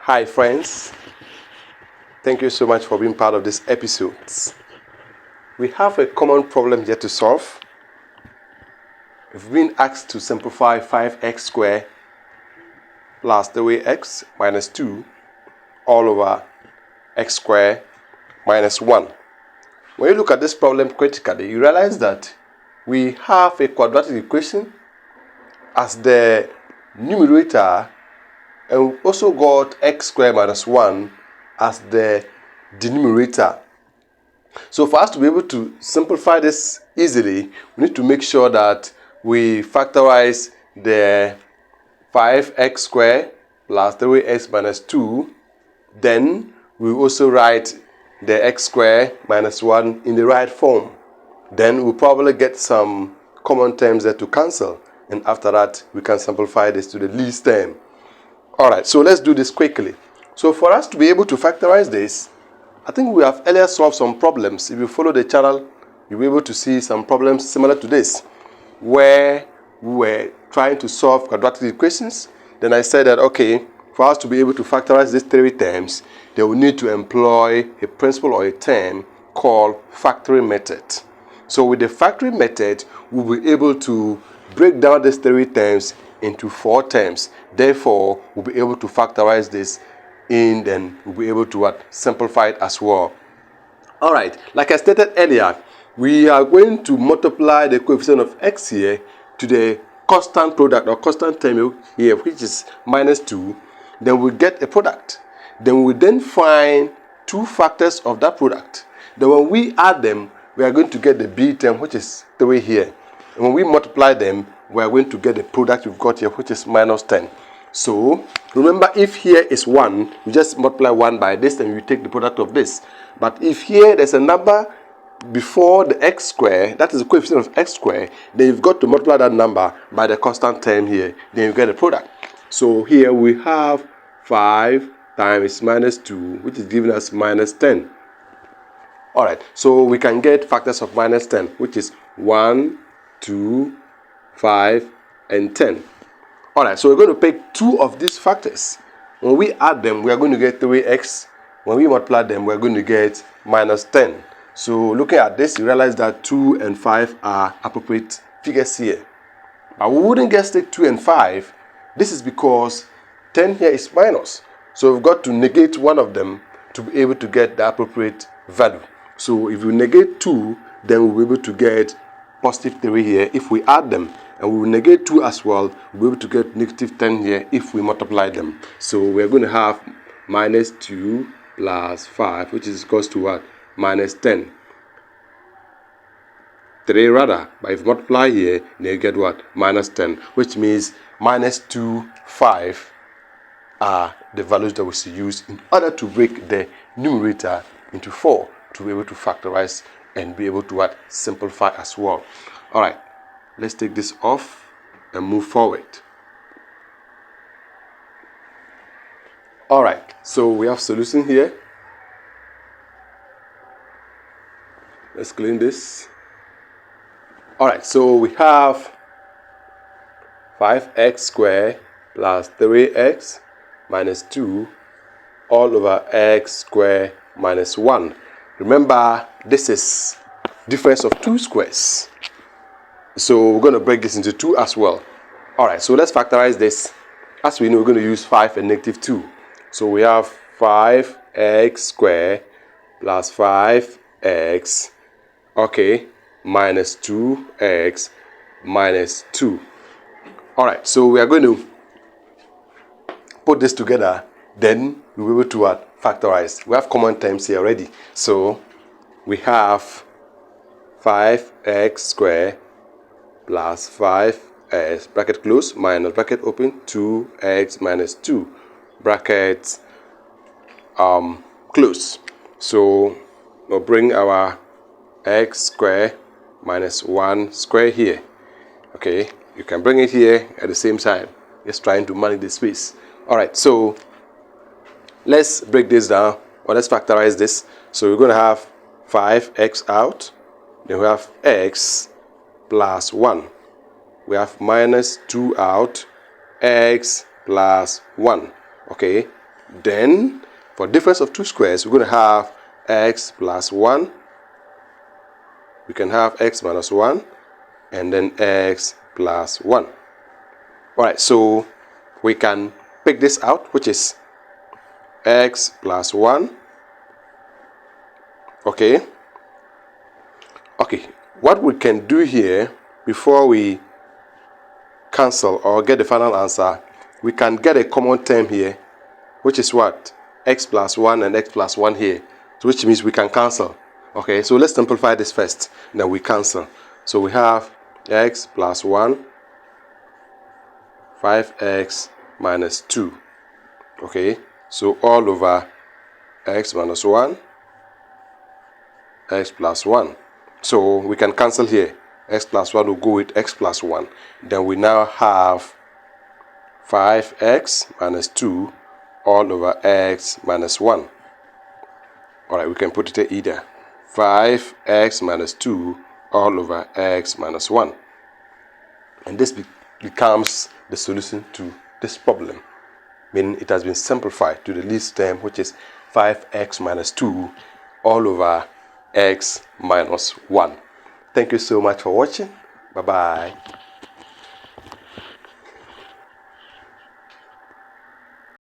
Hi friends, thank you so much for being part of this episode. We have a common problem here to solve. We've been asked to simplify 5x squared plus 3x minus 2 all over x squared minus 1. When you look at this problem critically, you realize that we have a quadratic equation as the numerator, and we also got x squared minus 1 as the denominator. So for us to be able to simplify this easily, we need to make sure that we factorize the 5x squared plus 3x minus 2. Then we also write the x squared minus 1 in the right form. Then we'll probably get some common terms there to cancel. And after that, we can simplify this to the least term. Alright, so let's do this quickly. So for us to be able to factorize this, I think we have earlier solved some problems. If you follow the channel, you'll be able to see some problems similar to this, where we were trying to solve quadratic equations. Then I said that, okay, for us to be able to factorize these three terms, then we need to employ a principle or a term called factoring method. So with the factoring method, we'll be able to break down these three terms into 4 terms. Therefore, we'll be able to factorize this in, then we'll be able to simplify it as well. Alright, like I stated earlier, we are going to multiply the coefficient of x here to the constant product or constant term here, which is minus 2. Then we'll get a product. Then we then find 2 factors of that product. Then when we add them, we are going to get the b term, which is 3 here. And when we multiply them, we are going to get the product we've got here, which is minus 10. So remember, if here is 1, you just multiply 1 by this and you take the product of this. But if here there's a number before the x squared, that is the coefficient of x squared, then you've got to multiply that number by the constant term here. Then you get the product. So here we have 5 times minus 2, which is giving us minus 10. Alright, so we can get factors of minus 10, which is 1, 2, 5, and 10. Alright, so we're going to pick 2 of these factors. When we add them, we are going to get 3x. When we multiply them, we're going to get minus 10. So looking at this, you realize that 2 and 5 are appropriate figures here. But we wouldn't just take 2 and 5. This is because 10 here is minus. So we've got to negate one of them to be able to get the appropriate value. So if we negate 2, then we'll be able to get positive 3 here if we add them. And we will negate 2 as well. We'll be able to get negative 10 here if we multiply them. So we're going to have minus 2 plus 5, which is equals to what? Minus 10. 3 rather. But if you multiply here, then you get what? Minus 10. Which means minus 2, 5 are the values that we should use in order to break the numerator into 4 to be able to factorize and be able to simplify as well. Alright. Let's take this off and move forward. Alright, so we have solution here. Let's clean this. Alright, so we have 5x squared plus 3x minus 2 all over x squared minus 1. Remember, this is difference of 2 squares. So we're going to break this into 2 as well. Alright, so let's factorize this. As we know, we're going to use 5 and negative 2. So we have 5x squared plus 5x, okay, minus 2x minus 2. Alright, so we are going to put this together. Then we'll be able to factorize. We have common terms here already. So we have 5x squared plus 5x, bracket close, minus bracket open, 2x minus 2, bracket close. So we'll bring our x squared minus 1 square here. Okay, you can bring it here at the same time, just trying to manage the space. Alright, so let's break this down, or let's factorize this. So we're going to have 5x out, then we have x plus 1. We have minus 2 out, x plus 1. Okay, Then, for difference of two squares, we're going to have x plus 1. We can have x minus 1 and then x plus 1. Alright, so we can pick this out, which is x plus 1. Okay, what we can do here before we cancel or get the final answer, we can get a common term here, which is what? X plus 1 and x plus 1 here, so which means we can cancel. Okay, so let's simplify this first, then we cancel. So we have x plus 1, 5x minus 2. Okay, so all over x minus 1, x plus 1. So we can cancel here. X plus 1 will go with x plus 1. Then we now have 5x minus 2 all over x minus 1. Alright, we can put it here either. 5x minus 2 all over x minus 1. And this becomes the solution to this problem, meaning it has been simplified to the least term, which is 5x minus 2 all over x minus 1. Thank you so much for watching. Bye-bye.